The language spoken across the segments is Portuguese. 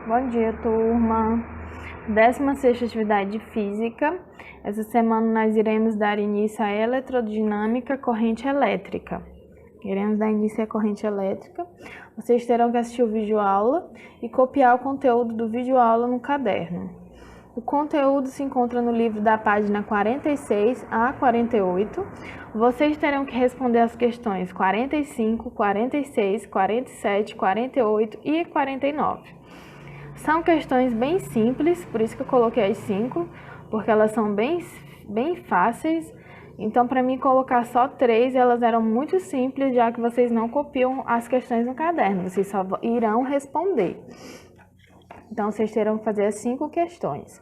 Bom dia, turma. 16ª atividade de física. Essa semana nós iremos dar início à eletrodinâmica corrente elétrica. Iremos dar início à corrente elétrica. Vocês terão que assistir o vídeo aula e copiar o conteúdo do vídeo aula no caderno. O conteúdo se encontra no livro da página 46 a 48. Vocês terão que responder as questões 45, 46, 47, 48 e 49. São questões bem simples, por isso que eu coloquei as 5, porque elas são bem fáceis. Então, para mim colocar só 3, elas eram muito simples, já que vocês não copiam as questões no caderno, vocês só irão responder. Então, vocês terão que fazer as 5 questões.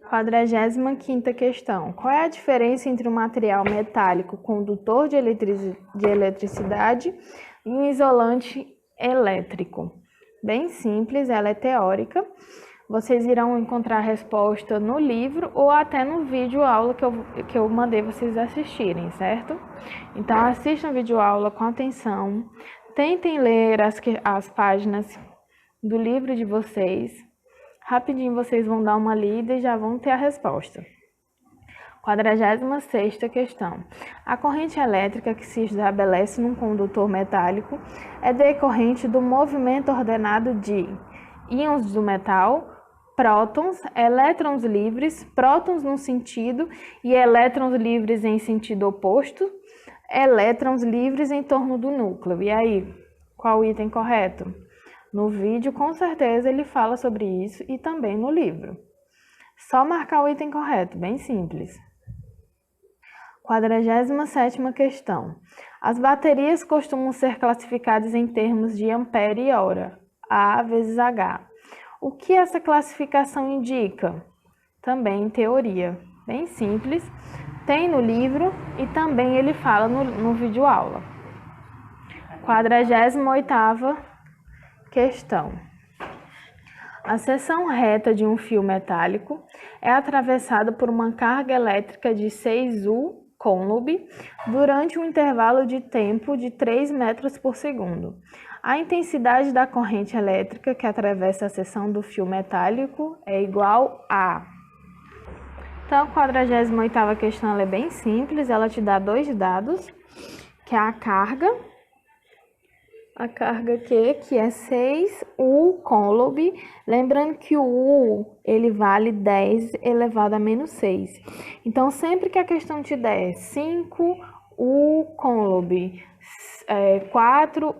45ª questão. Qual é a diferença entre um material metálico condutor de eletricidade e um isolante elétrico? Bem simples, ela é teórica. Vocês irão encontrar a resposta no livro ou até no vídeo aula que eu mandei vocês assistirem, certo? Então, assistam o vídeo aula com atenção. Tentem ler as páginas do livro de vocês. Rapidinho vocês vão dar uma lida e já vão ter a resposta. 46ª questão. A corrente elétrica que se estabelece num condutor metálico é decorrente do movimento ordenado de íons do metal, prótons, elétrons livres, prótons num sentido e elétrons livres em sentido oposto, elétrons livres em torno do núcleo. E aí, qual o item correto? No vídeo, com certeza, ele fala sobre isso e também no livro. Só marcar o item correto, bem simples. 47ª questão. As baterias costumam ser classificadas em termos de ampere e hora, A vezes H. O que essa classificação indica? Também em teoria, bem simples. Tem no livro e também ele fala no vídeo aula. 48ª questão. A seção reta de um fio metálico é atravessada por uma carga elétrica de 6 coulomb durante um intervalo de tempo de 3 metros por segundo. A intensidade da corrente elétrica que atravessa a seção do fio metálico é igual a... Então, a 48ª questão ela é bem simples, ela te dá 2 dados, que é a carga que é 6 coulomb, lembrando que o U ele vale 10 elevado a menos 6. Então, sempre que a questão te der 5 coulomb, 4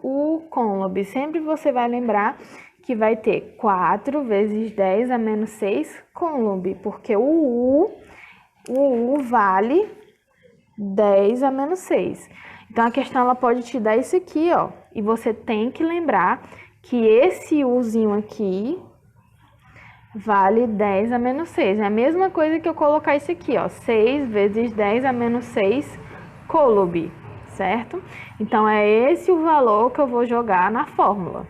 coulomb, sempre você vai lembrar que vai ter 4 vezes 10 a menos 6 coulomb, porque o U vale 10 a menos 6. Então, a questão ela pode te dar isso aqui, ó, e você tem que lembrar que esse Uzinho aqui vale 10 a menos 6. É a mesma coisa que eu colocar isso aqui, ó, 6 vezes 10 a menos 6 coulomb, certo? Então, é esse o valor que eu vou jogar na fórmula.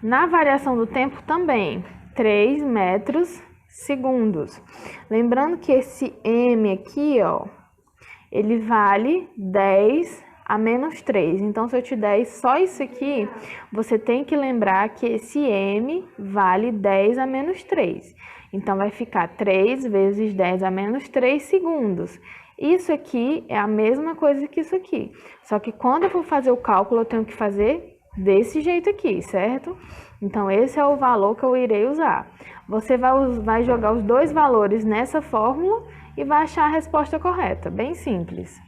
Na variação do tempo também, 3 metros segundos. Lembrando que esse M aqui, ó, ele vale 10 a menos 3. Então, se eu te der só isso aqui, você tem que lembrar que esse M vale 10 a menos 3. Então, vai ficar 3 vezes 10 a menos 3 segundos. Isso aqui é a mesma coisa que isso aqui. Só que quando eu for fazer o cálculo, eu tenho que fazer desse jeito aqui, certo? Então, esse é o valor que eu irei usar. Você vai jogar os dois valores nessa fórmula e vai achar a resposta correta, bem simples.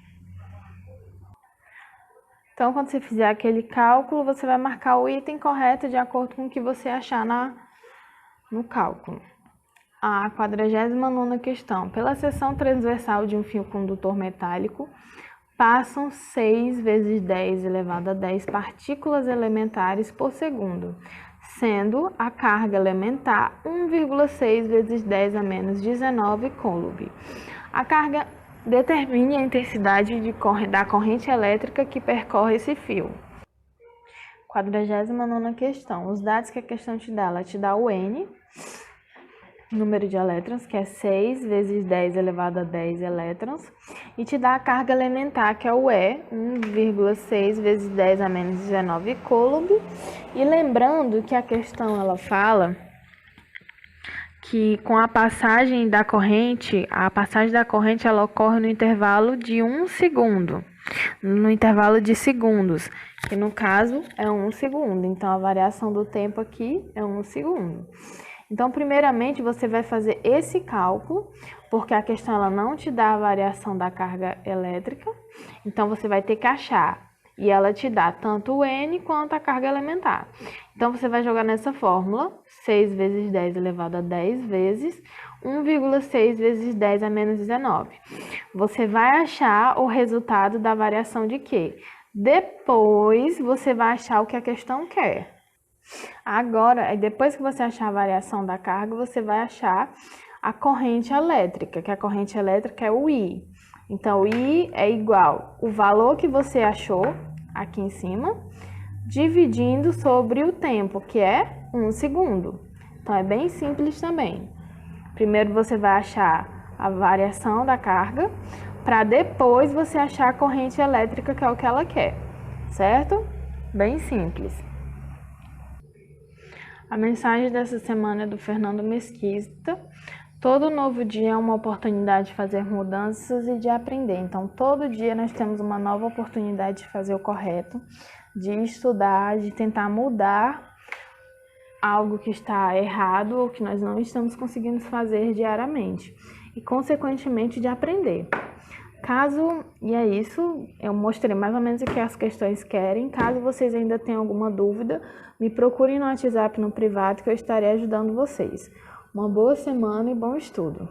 Então, quando você fizer aquele cálculo, você vai marcar o item correto de acordo com o que você achar no cálculo. A 49ª questão. Pela seção transversal de um fio condutor metálico, passam 6 vezes 10 elevado a 10 partículas elementares por segundo, sendo a carga elementar 1,6 vezes 10 a menos 19 coulomb. A carga determine a intensidade da corrente elétrica que percorre esse fio. 49ª questão. Os dados que a questão te dá, ela te dá o N, número de elétrons, que é 6 vezes 10 elevado a 10 elétrons, e te dá a carga elementar, que é o E, 1,6 vezes 10 a menos 19 coulomb. E lembrando que a questão ela fala que com a passagem da corrente ela ocorre no intervalo de 1 segundo, no intervalo de segundos, que no caso é 1 segundo. Então, a variação do tempo aqui é 1 segundo. Então, primeiramente, você vai fazer esse cálculo, porque a questão ela não te dá a variação da carga elétrica. Então, você vai ter que achar. E ela te dá tanto o N quanto a carga elementar. Então, você vai jogar nessa fórmula, 6 vezes 10 elevado a 10 vezes 1,6 vezes 10 a menos 19. Você vai achar o resultado da variação de quê? Depois, você vai achar o que a questão quer. Agora, depois que você achar a variação da carga, você vai achar a corrente elétrica, que a corrente elétrica é o I. Então, o I é igual o valor que você achou aqui em cima, dividindo sobre o tempo, que é 1 segundo. Então, é bem simples também. Primeiro, você vai achar a variação da carga, para depois você achar a corrente elétrica, que é o que ela quer, certo? Bem simples. A mensagem dessa semana é do Fernando Mesquita. Todo novo dia é uma oportunidade de fazer mudanças e de aprender. Então, todo dia nós temos uma nova oportunidade de fazer o correto, de estudar, de tentar mudar algo que está errado ou que nós não estamos conseguindo fazer diariamente. E, consequentemente, de aprender. E é isso, eu mostrei mais ou menos o que as questões querem. Caso vocês ainda tenham alguma dúvida, me procurem no WhatsApp no privado que eu estarei ajudando vocês. Uma boa semana e bom estudo!